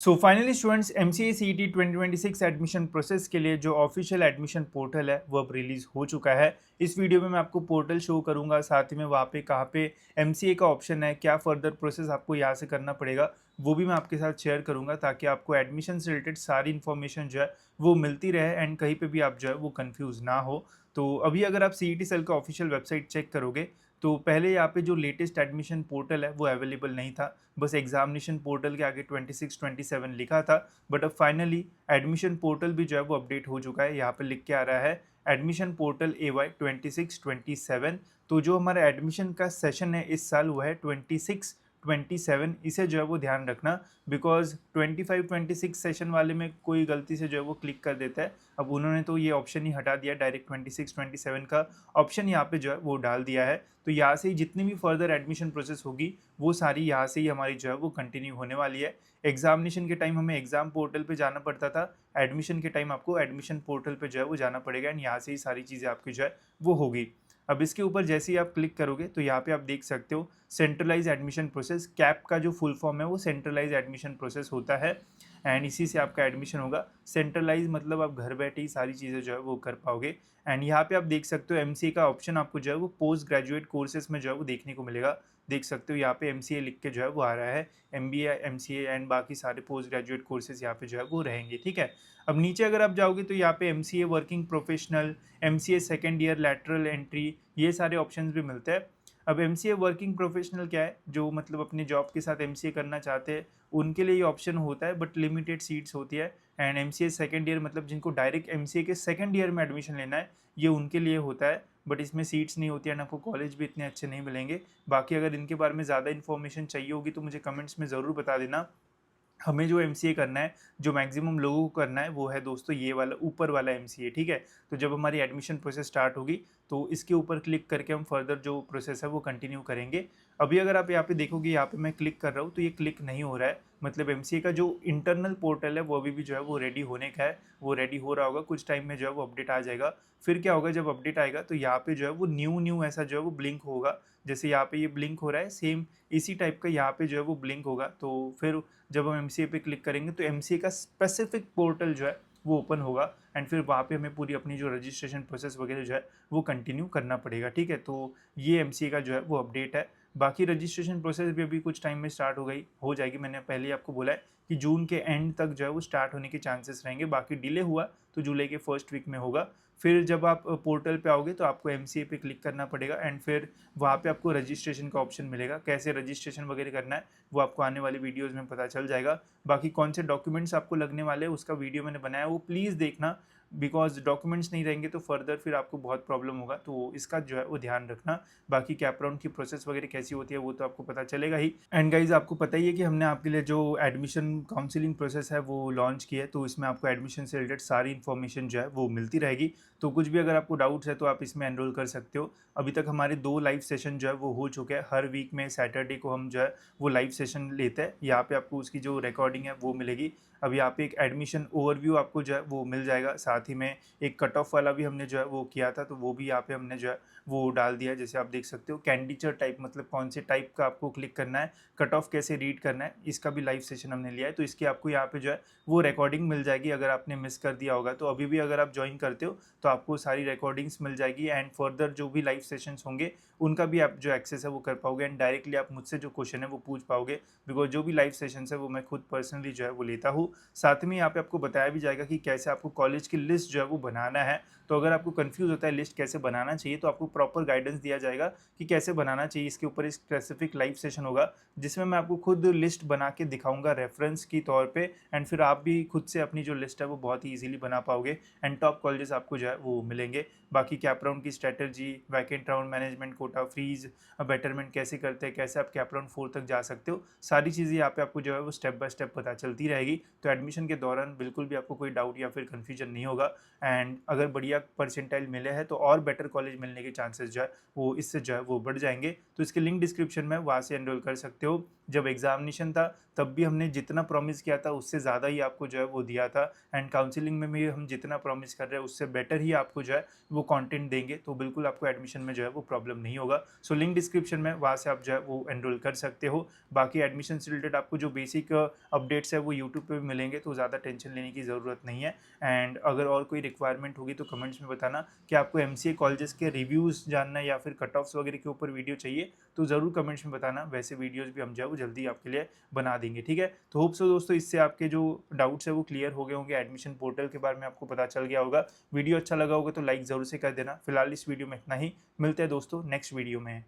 So finally students MCA CET 2026 admission process के लिए जो ऑफिशियल एडमिशन पोर्टल है वो अब रिलीज हो चुका है। इस वीडियो में मैं आपको पोर्टल शो करूंगा, साथ ही में वहाँ पे कहाँ पे एमसीए का ऑप्शन है, क्या फर्दर प्रोसेस आपको यहाँ से करना पड़ेगा वो भी मैं आपके साथ शेयर करूंगा, ताकि आपको एडमिशन से रिलेटेड सारी इन्फॉर्मेशन जो है वो मिलती रहे एंड कहीं पे भी आप जो है वो कंफ्यूज ना हो। तो अभी अगर आप सीईटी सेल का ऑफिशियल वेबसाइट चेक करोगे तो पहले यहाँ पे जो लेटेस्ट एडमिशन पोर्टल है वो अवेलेबल नहीं था, बस एग्जामिनेशन पोर्टल के आगे 26-27 लिखा था। बट अब फाइनली एडमिशन पोर्टल भी जो है वो अपडेट हो चुका है। यहाँ पे लिख के आ रहा है एडमिशन पोर्टल AY 26-27। तो जो हमारा एडमिशन का सेशन है इस साल वो है 26-27, इसे जो है वो ध्यान रखना, बिकॉज 25-26 सेशन वाले में कोई गलती से जो है वो क्लिक कर देता है। अब उन्होंने तो ये ऑप्शन ही हटा दिया, डायरेक्ट 26-27 का ऑप्शन यहाँ पे जो है वो डाल दिया है। तो यहाँ से ही जितनी भी फर्दर एडमिशन प्रोसेस होगी वो सारी यहाँ से ही हमारी जो है वो कंटिन्यू होने वाली है। एग्जामिनेशन के टाइम हमें एग्जाम पोर्टल पे जाना पड़ता था, एडमिशन के टाइम आपको एडमिशन पोर्टल पे जो है वो जाना पड़ेगा एंड यहाँ से ही सारी चीज़ें आपकी जो है वो होगी। अब इसके ऊपर जैसे ही आप क्लिक करोगे तो यहाँ पे आप देख सकते हो सेंट्रलाइज एडमिशन प्रोसेस, कैप का जो फुल फॉर्म है वो सेंट्रलाइज एडमिशन प्रोसेस होता है एंड इसी से आपका एडमिशन होगा। सेंट्रलाइज मतलब आप घर बैठे ही सारी चीज़ें जो है वो कर पाओगे। एंड यहाँ पे आप देख सकते हो एमसीए का ऑप्शन आपको जो है वो पोस्ट ग्रेजुएट कोर्सेज में जो है वो देखने को मिलेगा। देख सकते हो यहाँ पे एमसीए लिख के जो है वो आ रहा है, एमबीए एमसीए एंड बाकी सारे पोस्ट ग्रेजुएट कोर्सेज यहाँ पे जो है वो रहेंगे। ठीक है, अब नीचे अगर आप जाओगे तो यहाँ पे MCA working professional, MCA second year lateral entry, ये सारे ऑप्शंस भी मिलते हैं। अब एमसीए वर्किंग प्रोफेशनल क्या है, जो मतलब अपने जॉब के साथ एमसीए करना चाहते हैं उनके लिए ये ऑप्शन होता है, बट लिमिटेड सीट्स होती है। एंड एमसीए सेकेंड ईयर मतलब जिनको डायरेक्ट एमसीए के सेकेंड ईयर में एडमिशन लेना है ये उनके लिए होता है, बट इसमें सीट्स नहीं होती है, आपको कॉलेज भी इतने अच्छे नहीं मिलेंगे। बाकी अगर इनके बारे में ज़्यादा इन्फॉर्मेशन चाहिए होगी तो मुझे कमेंट्स में ज़रूर बता देना। हमें जो एमसीए करना है, जो मैक्सिमम लोगों को करना है वो है दोस्तों ये वाला ऊपर वाला एमसीए। ठीक है, तो जब हमारी एडमिशन प्रोसेस स्टार्ट होगी तो इसके ऊपर क्लिक करके हम फर्दर जो प्रोसेस है वो कंटिन्यू करेंगे। अभी अगर आप यहाँ पे देखोगे, यहाँ पे मैं क्लिक कर रहा हूँ तो ये क्लिक नहीं हो रहा है, मतलब एमसीए का जो इंटरनल पोर्टल है वो अभी भी जो है वो रेडी होने का है, वो रेडी हो रहा होगा, कुछ टाइम में जो है वो अपडेट आ जाएगा। फिर क्या होगा, जब अपडेट आएगा तो यहाँ पे जो है वो न्यू न्यू ऐसा जो है वो ब्लिंक होगा, जैसे यहाँ पे ये ब्लिंक हो रहा है सेम इसी टाइप का यहाँ पे जो है वो ब्लिंक होगा। तो फिर जब हम एमसीए पे क्लिक करेंगे तो एमसीए का स्पेसिफिक पोर्टल जो है वो ओपन होगा एंड फिर वहाँ पे हमें पूरी अपनी जो रजिस्ट्रेशन प्रोसेस वगैरह जो है वो कंटिन्यू करना पड़ेगा। ठीक है, तो ये एमसीए का जो है वो अपडेट है। बाकी रजिस्ट्रेशन प्रोसेस भी अभी कुछ टाइम में स्टार्ट हो जाएगी। मैंने पहले ही आपको बोला है कि जून के एंड तक जो है वो स्टार्ट होने के चांसेस रहेंगे, बाकी डिले हुआ तो जुलाई के फर्स्ट वीक में होगा। फिर जब आप पोर्टल पे आओगे तो आपको एमसीए पे क्लिक करना पड़ेगा एंड फिर वहाँ पे आपको रजिस्ट्रेशन का ऑप्शन मिलेगा। कैसे रजिस्ट्रेशन वगैरह करना है वो आपको आने वाली वीडियोस में पता चल जाएगा। बाकी कौन से डॉक्यूमेंट्स आपको लगने वाले हैं उसका वीडियो मैंने बनाया, वो प्लीज़ देखना, बिकॉज डॉक्यूमेंट्स नहीं रहेंगे तो फर्दर फिर आपको बहुत प्रॉब्लम होगा, तो इसका जो है वो ध्यान रखना। बाकी कैप राउंड की प्रोसेस वगैरह कैसी होती है वो तो आपको पता चलेगा ही। एंड गाइज आपको पता ही है कि हमने आपके लिए जो एडमिशन काउंसलिंग प्रोसेस है वो लॉन्च की है, तो इसमें आपको एडमिशन से रिलेटेड सारी इन्फॉर्मेशन जो है वो मिलती रहेगी। तो कुछ भी अगर आपको डाउट्स है तो आप इसमें एनरोल कर सकते हो। अभी तक हमारे 2 लाइव सेशन जो है वो हो चुके हैं, हर वीक में सैटरडे को हम जो है वो लाइव सेशन लेते हैं। यहाँ पे आपको उसकी जो रिकॉर्डिंग है वो मिलेगी। अब यहाँ पे एक एडमिशन ओवरव्यू आपको जो है वो मिल जाएगा, साथ ही में एक कट ऑफ वाला भी हमने जो है वो किया था तो वो भी यहाँ पे हमने जो है वो डाल दिया है। जैसे आप देख सकते हो कैंडिडेट टाइप मतलब कौन से टाइप का आपको क्लिक करना है, कट ऑफ कैसे रीड करना है, इसका भी लाइव सेशन हमने लिया है, तो इसकी आपको यहाँ पे जो है वो रिकॉर्डिंग मिल जाएगी। अगर आपने मिस कर दिया होगा तो अभी भी अगर आप ज्वाइन करते हो तो आपको सारी रिकॉर्डिंग्स मिल जाएगी एंड फर्दर जो भी लाइव सेशंस होंगे उनका भी आप जो एक्सेस है वो कर पाओगे एंड डायरेक्टली आप मुझसे जो क्वेश्चन है वो पूछ पाओगे, बिकॉज जो भी लाइव सेशंस है वो मैं खुद पर्सनली जो है वो लेता हूँ। साथ में यहाँ पे आपको बताया भी जाएगा कि कैसे आपको कॉलेज की लिस्ट जो है वो बनाना है। तो अगर आपको कंफ्यूज होता है लिस्ट कैसे बनाना चाहिए तो आपको प्रॉपर गाइडेंस दिया जाएगा कि कैसे बनाना चाहिए। इसके ऊपर एक स्पेसिफिक लाइव सेशन होगा जिसमें मैं आपको खुद लिस्ट बना के दिखाऊंगा रेफरेंस की तौर पे एंड फिर आप भी खुद से अपनी जो लिस्ट है वो बहुत ही ईजिली बना पाओगे एंड टॉप कॉलेजेस आपको जो है वो मिलेंगे। बाकी कैप राउंड की strategy, vacant round management, quota freeze, betterment कैसे करते हैं, कैसे आप कैप राउंड 4 तक जा सकते हो, सारी चीज़ें यहाँ पे आपको जो है वो स्टेप बाय स्टेप पता चलती रहेगी। तो एडमिशन के दौरान बिल्कुल भी आपको कोई डाउट या फिर कन्फ्यूजन नहीं होगा एंड अगर बढ़िया परसेंटाइल मिले हैं तो और बेटर कॉलेज मिलने के चांसेस जो है वो इससे जो है वो बढ़ जाएंगे। तो इसके लिंक डिस्क्रिप्शन में, वहाँ से एनरोल कर सकते हो। जब एग्जामिनेशन था तब भी हमने जितना प्रॉमिस किया था उससे ज़्यादा ही आपको जो है वो दिया था, एंड काउंसलिंग में भी हम जितना प्रॉमिस कर रहे हैं उससे बेटर ही आपको जो है वो कंटेंट देंगे, तो बिल्कुल आपको एडमिशन में जो है वो प्रॉब्लम नहीं होगा। सो लिंक डिस्क्रिप्शन में, वहाँ से आप जो है वो एनरोल कर सकते हो। बाकी एडमिशन से रिलेटेड आपको जो बेसिक अपडेट्स है वो यूट्यूब पे भी मिलेंगे, तो ज़्यादा टेंशन लेने की ज़रूरत नहीं है। एंड अगर और कोई रिक्वायरमेंट होगी तो कमेंट्स में बताना कि आपको एमसीए कॉलेजेस के रिव्यूज़ जानना है या फिर कट ऑफ्स वगैरह के ऊपर वीडियो चाहिए, तो ज़रूर कमेंट्स में बताना। वैसे वीडियोज़ भी हम जो है वो जल्दी आपके लिए बना देंगे, ठीक है। तो होप सो दोस्तों, इससे आपके जो डाउट्स है वो क्लियर हो गए होंगे, एडमिशन पोर्टल के बारे में आपको पता चल गया होगा। वीडियो अच्छा लगा होगा तो लाइक ज़रूर से कर देना। फिलहाल इस वीडियो में इतना ही, मिलते हैं दोस्तों नेक्स्ट वीडियो में।